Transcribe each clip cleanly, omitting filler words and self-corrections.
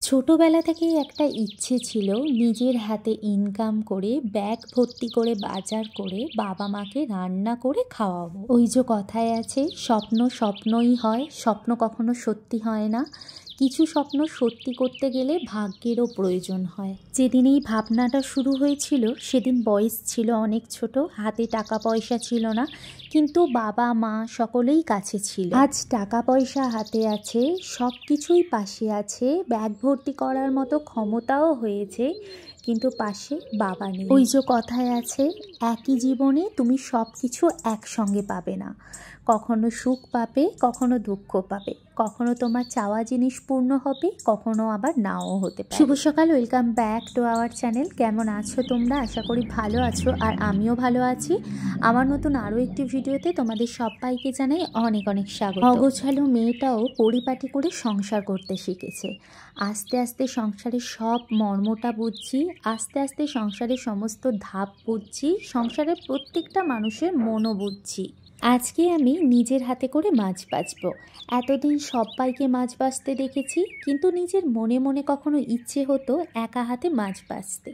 ছোটবেলা থেকেই একটা ইচ্ছে ছিল নিজের হাতে ইনকাম করে ব্যাগ ভর্তি করে বাজার করে বাবা মাকে রান্না করে খাওয়াবো। ওই যে কথায় আছে, স্বপ্ন স্বপ্নই হয়, স্বপ্ন কখনো সত্যি হয় না। কিছু স্বপ্ন সত্যি করতে গেলে ভাগ্যেরও প্রয়োজন হয়। যেদিন এই ভাবনাটা শুরু হয়েছিল সেদিন বয়স ছিল অনেক ছোট, হাতে টাকা পয়সা ছিল না, কিন্তু বাবা মা সকলেই কাছে ছিল। আজ টাকা পয়সা হাতে আছে, সব কিছুই পাশে আছে, ব্যাগ ভর্তি করার মতো ক্ষমতাও হয়েছে, কিন্তু পাশে বাবা নেই। ওই যে কথায় আছে, একই জীবনে তুমি সব কিছু একসঙ্গে পাবে না। কখনো সুখ পাবে, কখনো দুঃখ পাবে, কখনো তোমার চাওয়া জিনিস পূর্ণ হবে, কখনো আবার নাও হতে পারে। শুভ সকাল, welcome back to our channel. কেমন আছো তোমরা? আশা করি ভালো আছো, আর আমিও ভালো আছি। আমার নতুন আরও একটি ভিডিওতে তোমাদের সবাইকে জানাই অনেক অনেক স্বাগত। অগোছালো মেয়েটাও পরিপাটি করে সংসার করতে শিখেছে। আস্তে আস্তে সংসারের সব মর্মটা বুঝছি, আস্তে আস্তে সংসারের সমস্ত ধাপ বুঝছি, সংসারের প্রত্যেকটা মানুষের মনও বুঝছি। আজকে আমি নিজের হাতে করে মাছ বাছবো। এতদিন সবাইকে মাছ বাছতে দেখেছি, কিন্তু নিজের মনে মনে কখনো ইচ্ছে হতো একা হাতে মাছ বাছতে,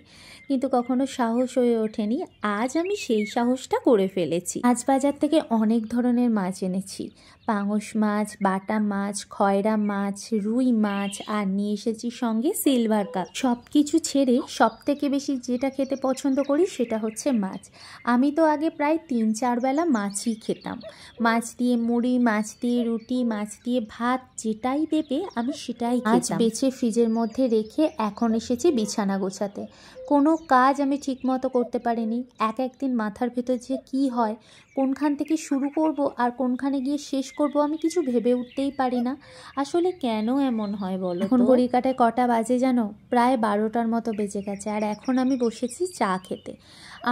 কিন্তু কখনো সাহস হয়ে ওঠেনি। আজ আমি সেই সাহসটা করে ফেলেছি। মাছ বাজার থেকে অনেক ধরনের মাছ এনেছি, পাঙস মাছ, বাটা মাছ, খয়রা মাছ, রুই মাছ, আর নিয়ে এসেছি সঙ্গে সিলভার কাপ। সব কিছু ছেড়ে সব থেকে বেশি যেটা খেতে পছন্দ করি সেটা হচ্ছে মাছ। আমি তো আগে প্রায় 3-4 বেলা মাছই খেতাম। মাছ দিয়ে মুড়ি, মাছ দিয়ে রুটি, মাছ দিয়ে ভাত, যেটাই দেবে আমি সেটাই খেতাম। আজ বেছে ফ্রিজের মধ্যে রেখে এখন এসেছি বিছানা গোছাতে। কোনো কাজ আমি ঠিকমতো করতে পারিনি। একদিন মাথার ভেতর যে কী হয়, কোনখান থেকে শুরু করব আর কোনখানে গিয়ে শেষ করব, আমি কিছু ভেবে উঠতেই পারি না। আসলে কেন এমন হয় বলো? এখন ঘড়ির কাঁটায় কটা বাজে জানো? প্রায় 12টার মতো বেজে গেছে, আর এখন আমি বসেছি চা খেতে।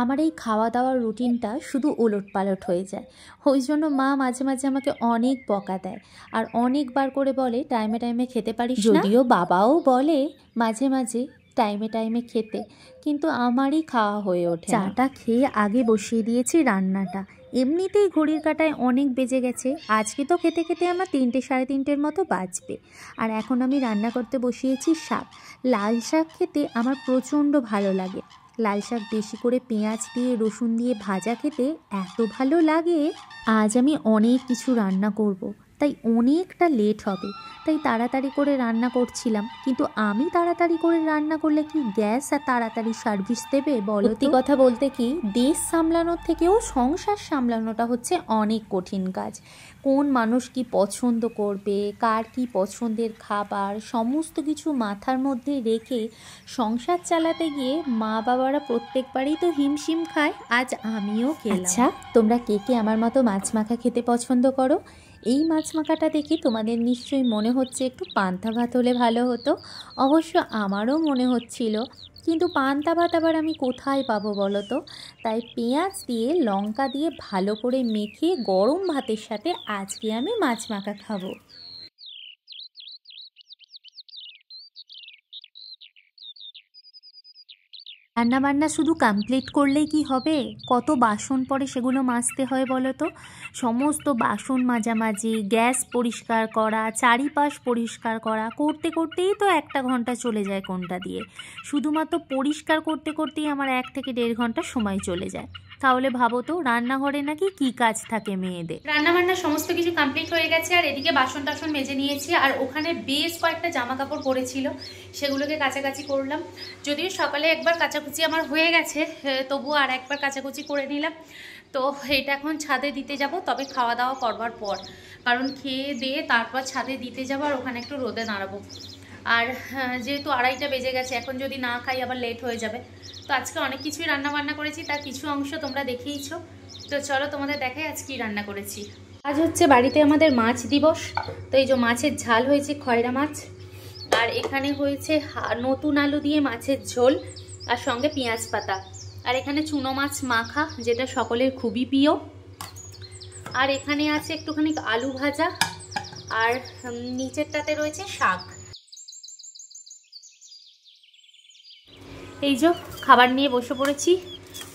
আমার এই খাওয়া দাওয়ার রুটিনটা শুধু ওলটপালট হয়ে যায়। ওই জন্য মা মাঝে মাঝে আমাকে অনেক বকা দেয়, আর অনেকবার করে বলে টাইমে টাইমে খেতে পারিস না। যদিও বাবাও বলে মাঝে মাঝে টাইমে টাইমে খেতে, কিন্তু আমারই খাওয়া হয়ে ওঠে। চাটা খেয়ে আগে বসিয়ে দিয়েছি রান্নাটা। এমনিতেই ঘড়ির কাঁটায় অনেক বেজে গেছে, আজকে তো খেতে খেতে আমার 3টে সাড়ে 3টের মতো বাজবে। আর এখন আমি রান্না করতে বসিয়েছি শাক। লাল শাক খেতে আমার প্রচণ্ড ভালো লাগে। লাল শাক বেশি করে পেঁয়াজ দিয়ে রসুন দিয়ে ভাজা খেতে এত ভালো লাগে। আজ আমি অনেক কিছু রান্না করব, তাই অনেকটা লেট হবে, তাই তাড়াতাড়ি করে রান্না করছিলাম। কিন্তু আমি তাড়াতাড়ি করে রান্না করলে কি গ্যাস আর তাড়াতাড়ি সার্ভিস দেবে বলো? সত্যি কথা বলতে কি, দেশ সামলানোর থেকেও সংসার সামলানোটা হচ্ছে অনেক কঠিন কাজ। কোন মানুষ কি পছন্দ করবে, কার কি পছন্দের খাবার, সমস্ত কিছু মাথার মধ্যে রেখে সংসার চালাতে গিয়ে মা বাবারা প্রত্যেকবারই তো হিমশিম খায়। আজ আমিও খেলাম। আচ্ছা, তোমরা কে কে আমার মতো মাছ মাখা খেতে পছন্দ করো? এই মাছ মাখাটা দেখে তোমাদের নিশ্চয়ই মনে হচ্ছে একটু পান্তা ভাত হলে ভালো হতো। অবশ্য আমারও মনে হচ্ছিল, কিন্তু পান্তা ভাত আবার আমি কোথায় পাবো বলো তো? তাই পেঁয়াজ দিয়ে লঙ্কা দিয়ে ভালো করে মেখে গরম ভাতের সাথে আজকে আমি মাছ মাখা খাবো। রান্নাবান্না শুধু কমপ্লিট করলেই কি হবে? কত বাসন পড়ে সেগুলো মাজতে হয় বলো তো। সমস্ত বাসন মাজামাজি, গ্যাস পরিষ্কার করা, চারিপাশ পরিষ্কার করা করতে করতেই তো 1টা ঘন্টা চলে যায় কোনটা দিয়ে। শুধুমাত্র পরিষ্কার করতে করতেই আমার 1 থেকে 1.5 ঘন্টা সময় চলে যায়। তাহলে ভাবো তো রান্নাঘরে নাকি কি কাজ থাকে মেয়েদের। রান্নাবান্না সমস্ত কিছু কমপ্লিট হয়ে গেছে, আর এদিকে বাসন টাসন মেজে নিয়েছি, আর ওখানে বেশ কয়েকটা জামা কাপড় পরেছিল, সেগুলোকে কাচাকাচি করলাম। যদিও সকালে একবার কাচাকুচি আমার হয়ে গেছে, তবুও আর একবার কাচাকুচি করে নিলাম। তো এটা এখন ছাদে দিতে যাব, তবে খাওয়া দাওয়া করবার পর, কারণ খেয়ে দিয়ে তারপর ছাদে দিতে যাবো, আর ওখানে একটু রোদে দাঁড়াবো। আর যেহেতু 2:30টা বেজে গেছে, এখন যদি না খাই আবার লেট হয়ে যাবে। তো আজকে অনেক কিছুই রান্না বান্না করেছি, তার কিছু অংশ তোমরা দেখেইছো। তো চলো তোমাদের দেখাই আজ কি রান্না করেছি। আজ হচ্ছে বাড়িতে আমাদের মাছ দিবস, তো এই যে মাছের ঝাল হয়েছে খয়রা মাছ, আর এখানে হয়েছে নতুন আলু দিয়ে মাছের ঝোল, আর সঙ্গে পেঁয়াজ পাতা, আর এখানে চুনো মাছ মাখা, যেটা সকলের খুবই প্রিয়। আর এখানে আছে একটুখানি আলু ভাজা, আর নিচেরটাতে রয়েছে শাক। এই যে খাবার নিয়ে বসে পড়েছি,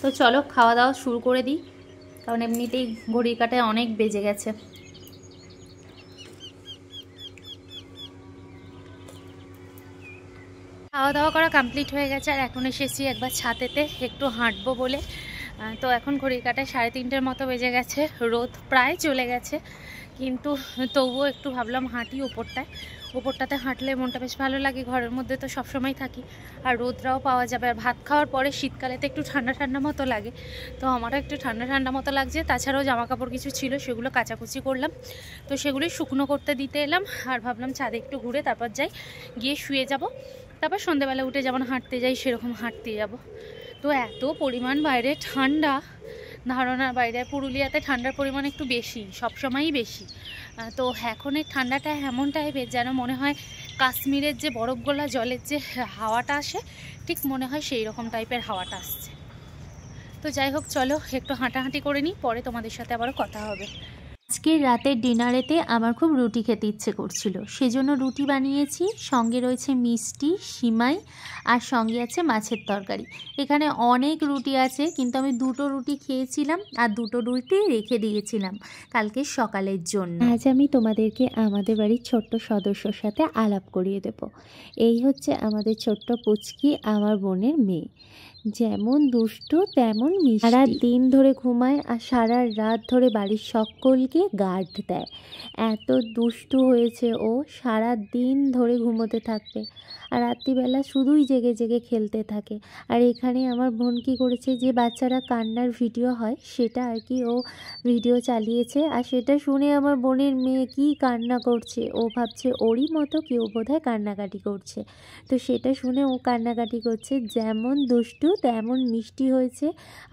তো চলো খাওয়া দাওয়া শুরু করে দিই, কারণ এমনিতেই ঘড়ির কাঁটায় অনেক বেজে গেছে। খাওয়া দাওয়া করা কমপ্লিট হয়ে গেছে, আর এখন এসেছি একবার ছাদেতে একটু হাঁটবো বলে। তো এখন ঘড়ির কাঁটায় 3:30-এর মতো বেজে গেছে, রোদ প্রায় চলে গেছে, কিন্তু তবুও একটু ভাবলাম হাঁটি ওপরটাতে হাঁটলে মনটা বেশ ভালো লাগে। ঘরের মধ্যে তো সবসময় থাকি, আর রোদটাও পাওয়া যাবে, আর ভাত খাওয়ার পরে শীতকালে তো একটু ঠান্ডা ঠান্ডা মতো লাগে, তো আমারও একটু ঠান্ডা ঠান্ডা মতো লাগছে। তাছাড়াও জামা কাপড় কিছু ছিল, সেগুলো কাচাকুচি করলাম, তো সেগুলোই শুকনো করতে দিতে এলাম। আর ভাবলাম ছাদে একটু ঘুরে তারপর যাই, গিয়ে শুয়ে যাব, তারপর সন্ধ্যেবেলা উঠে যেমন হাঁটতে যাই সেরকম হাঁটতে যাব। তো এত পরিমাণ বাইরে ঠান্ডা, ধারণার বাইরে। পুরুলিয়াতে ঠান্ডার পরিমাণ একটু বেশি, সবসময়ই বেশি। তো এখন এই ঠান্ডাটা এমন টাইপের যেন মনে হয় কাশ্মীরের যে বরফ গলা জলের যে হাওয়াটা আসে, ঠিক মনে হয় সেই রকম টাইপের হাওয়াটা আসছে। তো যাই হোক, চলো একটু হাঁটাহাঁটি করে নিই, পরে তোমাদের সাথে আবারও কথা হবে। আজকের রাতের ডিনারেতে আমার খুব রুটি খেতে ইচ্ছে করছিল, সেজন্য রুটি বানিয়েছি। সঙ্গে রয়েছে মিষ্টি, সিমাই, আর সঙ্গে আছে মাছের তরকারি। এখানে অনেক রুটি আছে, কিন্তু আমি 2টো রুটি খেয়েছিলাম, আর 2টো রুটি রেখে দিয়েছিলাম কালকে সকালের জন্য। আজ আমি তোমাদেরকে আমাদের বাড়ির ছোট্ট সদস্যর সাথে আলাপ করিয়ে দেব। এই হচ্ছে আমাদের ছোট্ট পুচকি, আমার বোনের মেয়ে। যেমন দুষ্টু তেমন মিষ্টি। সারা দিন ধরে ঘুমায়, আর সারা রাত ধরে বাড়ির সকলকে গার্ড দেয়। এত দুষ্টু হয়েছে ও, সারা দিন ধরে ঘুমোতে থাকবে, আর রাত্রিবেলা শুধুই জেগে জেগে খেলতে থাকে। আর এখানে আমার বোন কী করেছে, যে বাচ্চারা কান্নার ভিডিও হয় সেটা আর কি ও ভিডিও চালিয়েছে, আর সেটা শুনে আমার বোনের মেয়ে কি কান্না করছে, ও ভাবছে ওরই মতো কেউ বোধহয় কান্নাকাটি করছে। তো সেটা শুনে ও কান্নাকাটি করছে। যেমন দুষ্টু তেমন মিষ্টি হয়েছে,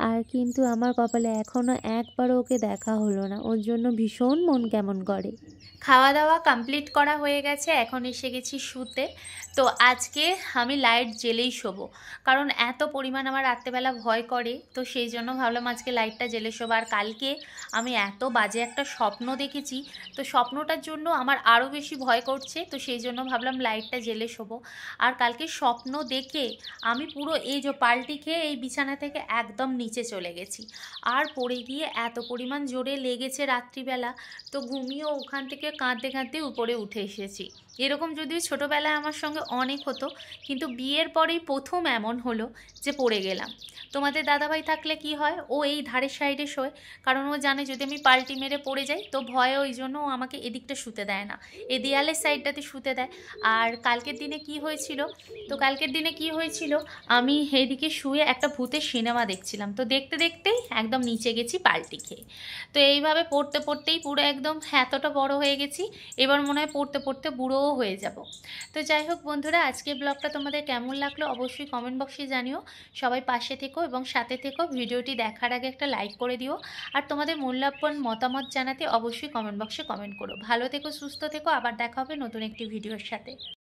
আর কিন্তু আমার কপালে এখনও একবারও ওকে দেখা হলো না, ওর জন্য ভীষণ মন কেমন করে। খাওয়া দাওয়া কমপ্লিট করা হয়ে গেছে, এখন এসে গেছি শুতে। তো আজকে আমি লাইট জেলেই শোবো, কারণ এত পরিমাণ আমার রাত্রেবেলা ভয় করে, তো সেই জন্য ভাবলাম আজকে লাইটটা জেলে শোবো। আর কালকে আমি এত বাজে একটা স্বপ্ন দেখেছি, তো স্বপ্নটার জন্য আমার আরও বেশি ভয় করছে, তো সেই জন্য ভাবলাম লাইটটা জেলে শোবো। আর কালকে স্বপ্ন দেখে আমি পুরো এই যে পাল্টি খেয়ে এই বিছানা থেকে একদম নিচে চলে গেছি, আর পড়ে গিয়ে এত পরিমাণ জোরে লেগেছে রাত্রিবেলা, তো ঘুমিয়েও ওখান থেকে কাঁদতে কাঁদতে উপরে উঠে এসেছি। এরকম যদিও ছোটোবেলায় আমার সঙ্গে অনেক হতো, কিন্তু বিয়ের পরেই প্রথম এমন হলো যে পড়ে গেলাম। তোমাদের দাদাভাই থাকলে কি হয়, ও এই ধারের সাইডে শোয়, কারণ ও জানে যদি আমি পাল্টি মেরে পড়ে যাই তো ভয়ে, ওই জন্য ও আমাকে এদিকটা শুতে দেয় না, এই দেয়ালের সাইডটাতে শুতে দেয়। আর কালকের দিনে কি হয়েছিল, আমি এইদিকে শুয়ে একটা ভূতের সিনেমা দেখছিলাম, তো দেখতে দেখতেই একদম নিচে গেছি পাল্টি খেয়ে। তো এইভাবে পড়তে পড়তেই পুরো একদম এতটা বড় হয়ে গেছি, এবার মনে হয় পড়তে পড়তে বুড়োও হয়ে যাব। তো যাই হোক বন্ধুরা, আজকের ব্লগটা তোমাদের কেমন লাগলো অবশ্যই কমেন্ট বক্সে জানিও। সবাই পাশে থেকো এবং সাথে থেকো, ভিডিওটি দেখার আগে একটা লাইক করে দিও, আর তোমাদের মূল্যবান মতামত জানাতে অবশ্যই কমেন্ট বক্সে কমেন্ট করো। ভালো থেকো, সুস্থ থেকো, আবার দেখা হবে নতুন একটি ভিডিওর সাথে।